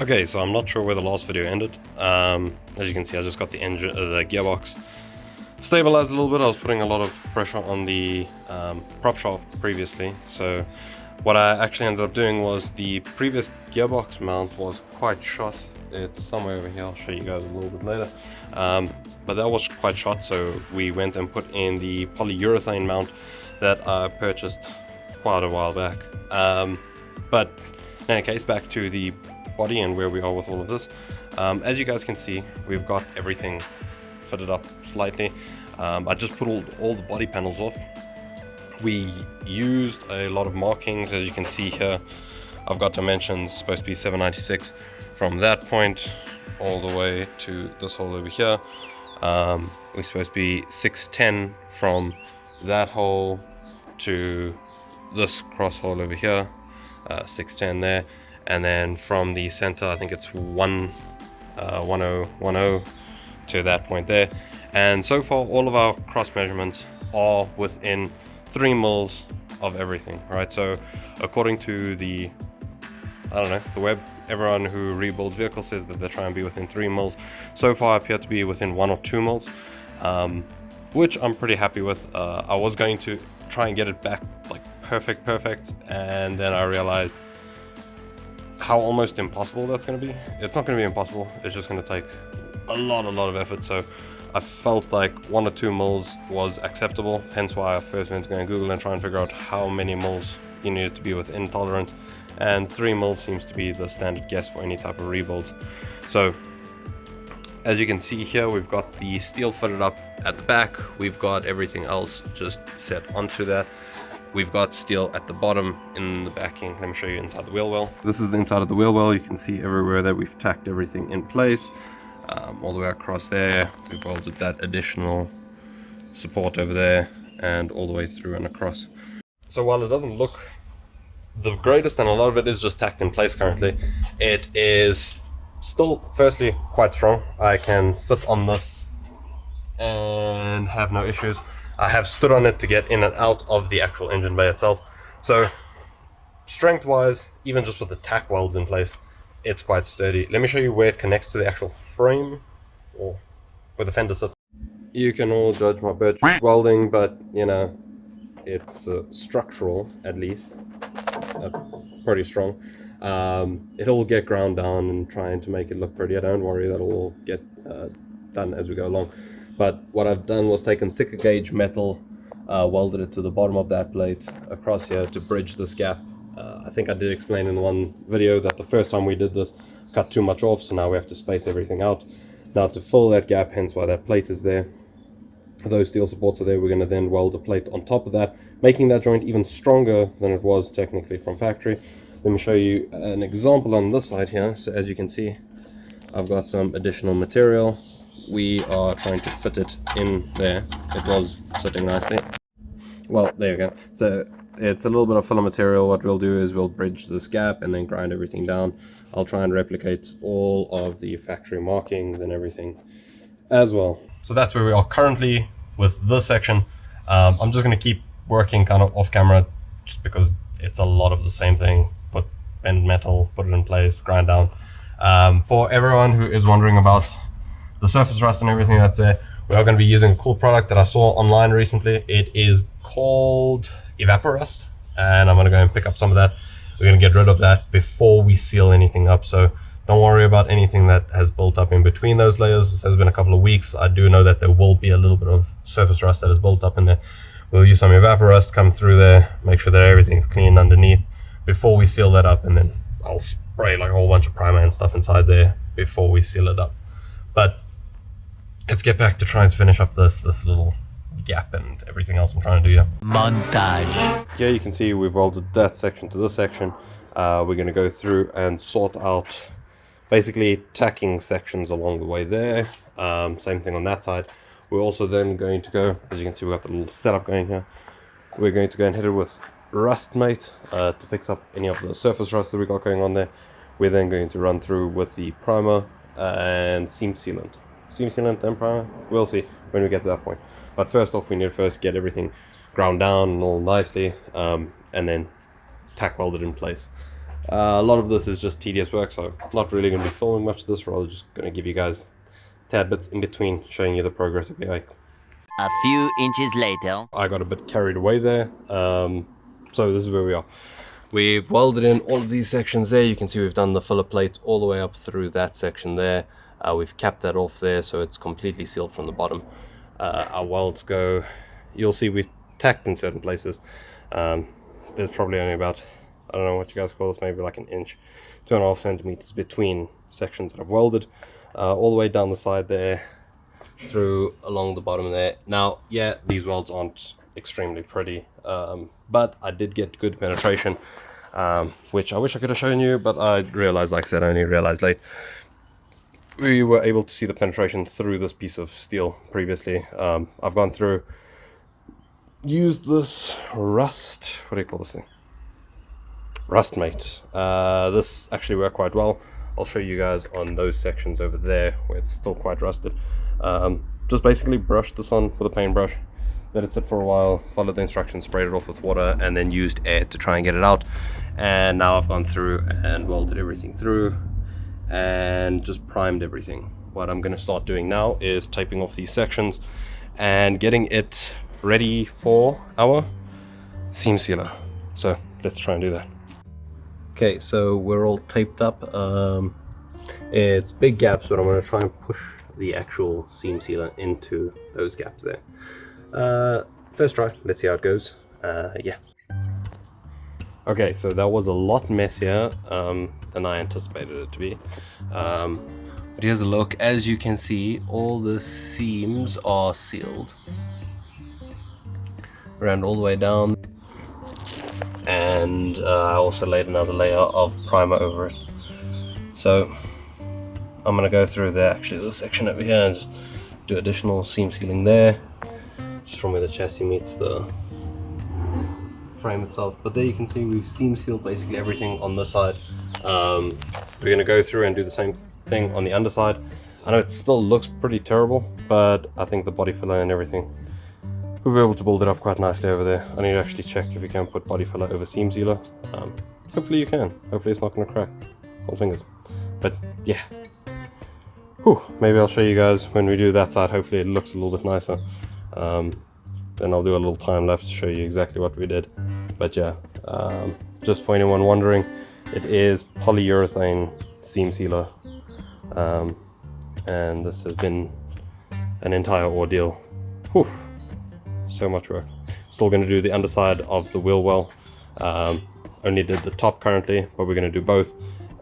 Okay, so I'm not sure where the last video ended. As you can see, I just got the engine, the gearbox stabilized a little bit. I was putting a lot of pressure on the prop shaft previously. So what I actually ended up doing was the previous gearbox mount was quite shot. It's somewhere over here. I'll show you guys a little bit later. But that was quite shot, so we went and put in the polyurethane mount that I purchased quite a while back. But in any case, back to the body and where we are with all of this. As you guys can see, we've got everything fitted up slightly. I just put all the body panels off. We used a lot of markings. As you can see here, I've got dimensions supposed to be 796 from that point all the way to this hole over here. We're supposed to be 610 from that hole to this cross hole over here, 610 there, and then from the center I think it's 1010 to that point there. And so far all of our cross measurements are within 3 mils of everything, right? So according to the, I don't know, the web, everyone who rebuilds vehicles says that they're trying to be within 3 mils. So far I appear to be within 1 or 2 mils, which I'm pretty happy with. I was going to try and get it back like perfect, and then I realized how almost impossible that's going to be. It's not going to be impossible, it's just going to take a lot of effort. So I felt like 1 or 2 mils was acceptable, hence why I first went to go on Google and try and figure out how many mils you needed to be within tolerance, and 3 mils seems to be the standard guess for any type of rebuild. So as you can see here, we've got the steel fitted up at the back, we've got everything else just set onto that. We've got steel at the bottom in the backing. Let me show you inside the wheel well. This is the inside of the wheel well. You can see everywhere that we've tacked everything in place. All the way across there, we've welded that additional support over there and all the way through and across. So while it doesn't look the greatest, and a lot of it is just tacked in place currently, it is still firstly quite strong. I can sit on this and have no issues. I have stood on it to get in and out of the actual engine bay itself. So strength wise, even just with the tack welds in place, it's quite sturdy. Let me show you where it connects to the actual frame, or where the fender sits. You can all judge my birch welding, but you know, it's structural at least. That's pretty strong. It'll get ground down and trying to make it look prettier. Don't worry, that'll all get done as we go along. But what I've done was taken thicker gauge metal, welded it to the bottom of that plate across here to bridge this gap. I think I did explain in one video that the first time we did this, cut too much off, so now we have to space everything out. Now to fill that gap, hence why that plate is there, those steel supports are there, we're going to then weld a plate on top of that, making that joint even stronger than it was technically from factory. Let me show you an example on this side here. So as you can see, I've got some additional material. We are trying to fit it in there. It was sitting nicely. Well, there you go. So it's a little bit of filler material. What we'll do is we'll bridge this gap and then grind everything down. I'll try and replicate all of the factory markings and everything as well. So that's where we are currently with this section. I'm just going to keep working kind of off camera just because it's a lot of the same thing. Bend metal, put it in place, grind down. For everyone who is wondering about the surface rust and everything that's there, we are going to be using a cool product that I saw online recently. It is called Evaporust, and I'm going to go and pick up some of that. We're going to get rid of that before we seal anything up, so don't worry about anything that has built up in between those layers. This has been a couple of weeks. I do know that there will be a little bit of surface rust that is built up in there. We'll use some Evaporust, come through there, make sure that everything's clean underneath before we seal that up, and then I'll spray like a whole bunch of primer and stuff inside there before we seal it up. But let's get back to trying to finish up this little gap and everything else I'm trying to do here. Montage. Here you can see we've welded that section to this section. We're going to go through and sort out basically tacking sections along the way there. Same thing on that side. We're also then going to go, as you can see, we've got the little setup going here. We're going to go and hit it with Rustmate to fix up any of the surface rust that we got going on there. We're then going to run through with the primer and seam sealant and primer. We'll see when we get to that point. But first off, we need to first get everything ground down and all nicely, and then tack welded in place. A lot of this is just tedious work, so not really going to be filming much of this, rather just going to give you guys tad bits in between, showing you the progress of the bike. A few inches later. I got a bit carried away there, so this is where we are. We've welded in all of these sections there. You can see we've done the filler plate all the way up through that section there. We've capped that off there, so it's completely sealed from the bottom. Our welds go, you'll see we've tacked in certain places. There's probably only about, I don't know what you guys call this, maybe like an inch, 2.5 centimeters between sections that I've welded, all the way down the side there, through along the bottom there. Now, yeah, these welds aren't extremely pretty, but I did get good penetration, which I wish I could have shown you, but I realized, like I said, I only realized late. We were able to see the penetration through this piece of steel previously. I've gone through, used this rust, what do you call this thing? Rust mate. This actually worked quite well. I'll show you guys on those sections over there where it's still quite rusted. Just basically brushed this on with a paintbrush, let it sit for a while, followed the instructions, sprayed it off with water, and then used air to try and get it out. And now I've gone through and welded everything through and just primed everything. What I'm going to start doing now is taping off these sections and getting it ready for our seam sealer. So let's try and do that. Okay, so we're all taped up. It's big gaps, but I'm going to try and push the actual seam sealer into those gaps there. First try, let's see how it goes. Yeah. Okay, so that was a lot messier than I anticipated it to be. But here's a look. As you can see, all the seams are sealed around all the way down. And I also laid another layer of primer over it. So I'm going to go through there, actually this section over here, and just do additional seam sealing there, just from where the chassis meets the frame itself. But there you can see we've seam sealed basically everything on this side. We're going to go through and do the same thing on the underside. I know it still looks pretty terrible, but I think the body filler and everything, we'll be able to build it up quite nicely over there. I need to actually check if you can put body filler over seam sealer. Hopefully you can. Hopefully it's not going to crack. Hold fingers. But yeah. Whew, maybe I'll show you guys when we do that side. Hopefully it looks a little bit nicer. Then I'll do a little time lapse to show you exactly what we did. But yeah, just for anyone wondering, it is polyurethane seam sealer. And this has been an entire ordeal. Whew. So much work. Still going to do the underside of the wheel well. Only did the top currently, but we're going to do both.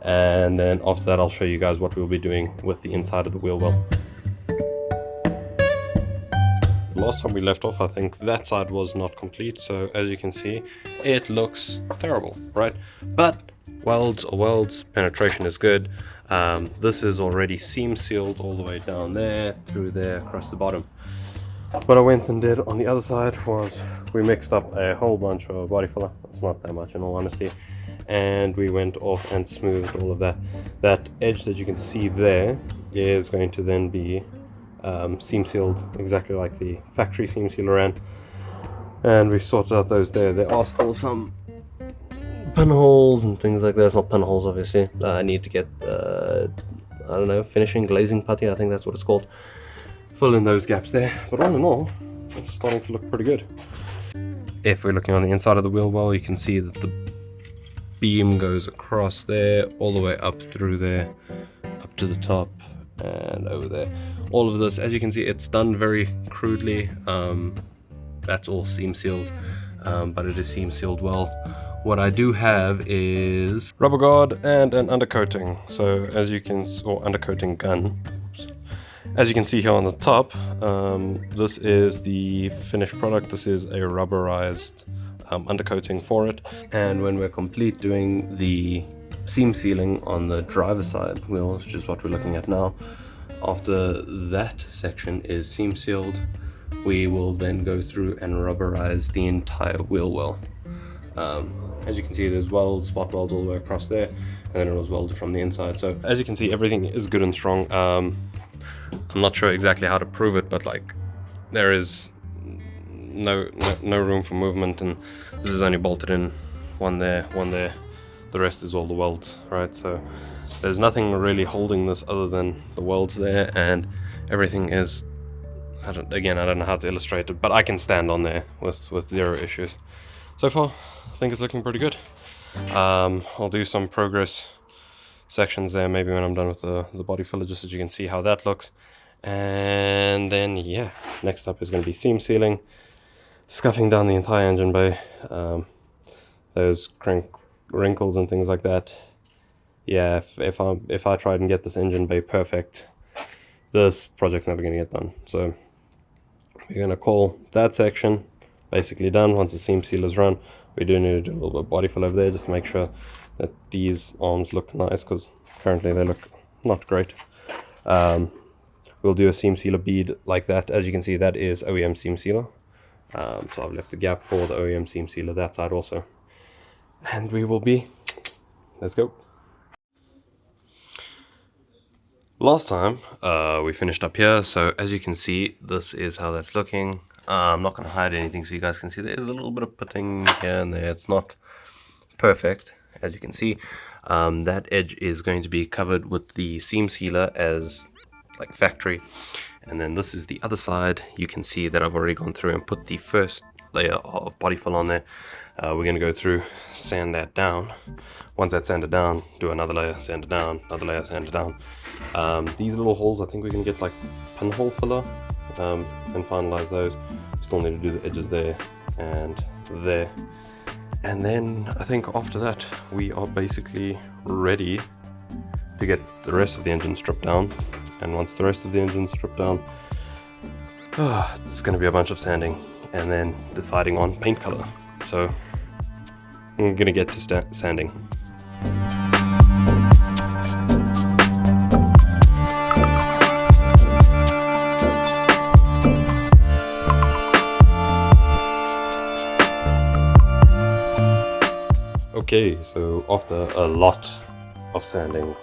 And then after that I'll show you guys what we'll be doing with the inside of the wheel well. Last time we left off, I think that side was not complete, so as you can see it looks terrible, right? But welds are welds, penetration is good. This is already seam sealed all the way down there, through there, across the bottom. What I went and did on the other side was we mixed up a whole bunch of body filler. It's not that much in all honesty. And we went off and smoothed all of that. That edge that you can see there is going to then be seam sealed exactly like the factory seam sealer ran. And we sorted out those there. There are still some pinholes and things like that. It's not pinholes obviously. I need to get, I don't know, finishing glazing putty, I think that's what it's called. Fill in those gaps there. But all in all, it's starting to look pretty good. If we're looking on the inside of the wheel well, you can see that the beam goes across there, all the way up through there, up to the top and over there. All of this, as you can see, it's done very crudely. That's all seam sealed, but it is seam sealed well. What I do have is rubber guard and an undercoating. So as you can, or undercoating gun. Oops. As you can see here on the top, this is the finished product. This is a rubberized undercoating for it. And when we're complete doing the seam sealing on the driver's side wheels, which is what we're looking at now, after that section is seam sealed, we will then go through and rubberize the entire wheel well. As you can see, there's welds, spot welds all the way across there, and then it was welded from the inside. So as you can see, everything is good and strong. I'm not sure exactly how to prove it, but like there is no room for movement, and this is only bolted in, one there, the rest is all the welds, right? So there's nothing really holding this other than the welds there, and everything is, I don't know how to illustrate it, but I can stand on there with zero issues. So far, I think it's looking pretty good. I'll do some progress sections there maybe when I'm done with the body filler, just so you can see how that looks. And then yeah, next up is going to be seam sealing, scuffing down the entire engine bay, those crank wrinkles and things like that. Yeah, if I tried and get this engine bay perfect, this project's never going to get done. So we're going to call that section basically done. Once the seam sealers run, we do need to do a little bit of body fill over there just to make sure that these arms look nice, because currently they look not great. We'll do a seam sealer bead like that. As you can see, that is OEM seam sealer. So I've left the gap for the OEM seam sealer that side also. And we will be, let's go. Last time we finished up here, so as you can see, this is how that's looking. I'm not going to hide anything so you guys can see there is a little bit of putting here and there. It's not perfect, as you can see. That edge is going to be covered with the seam sealer as like factory, and then this is the other side. You can see that I've already gone through and put the first layer of body fill on there. We're going to go through, sand that down. Once that's sanded down, do another layer, sand it down, another layer, sand it down. These little holes, I think we can get like pinhole filler and finalize those. Still need to do the edges there and there. And then I think after that we are basically ready to get the rest of the engine stripped down. And once the rest of the engine stripped down, it's going to be a bunch of sanding and then deciding on paint color. So I'm going to get to sanding. Okay, so after a lot of sanding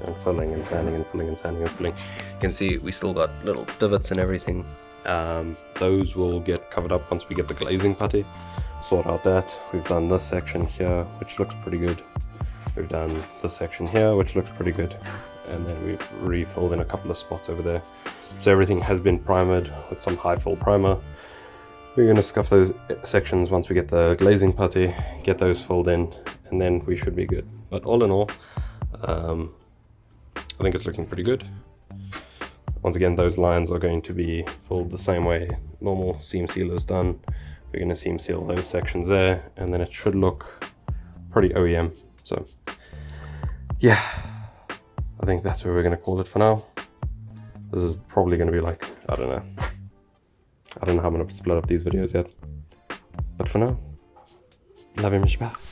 and filling and sanding and filling and sanding and filling, you can see we still got little divots and everything. Those will get covered up once we get the glazing putty. Sort out that. We've done this section here, which looks pretty good. We've done this section here, which looks pretty good. And then we've refilled in a couple of spots over there. So everything has been primered with some high fill primer. We're going to scuff those sections once we get the glazing putty, get those filled in, and then we should be good. But all in all, I think it's looking pretty good. Once again, those lines are going to be filled the same way normal seam seal is done. We're going to seam seal those sections there, and then it should look pretty OEM. So yeah, I think that's where we're going to call it for now. This is probably going to be like, I don't know how I'm going to split up these videos yet. But for now, love you, Mishbach.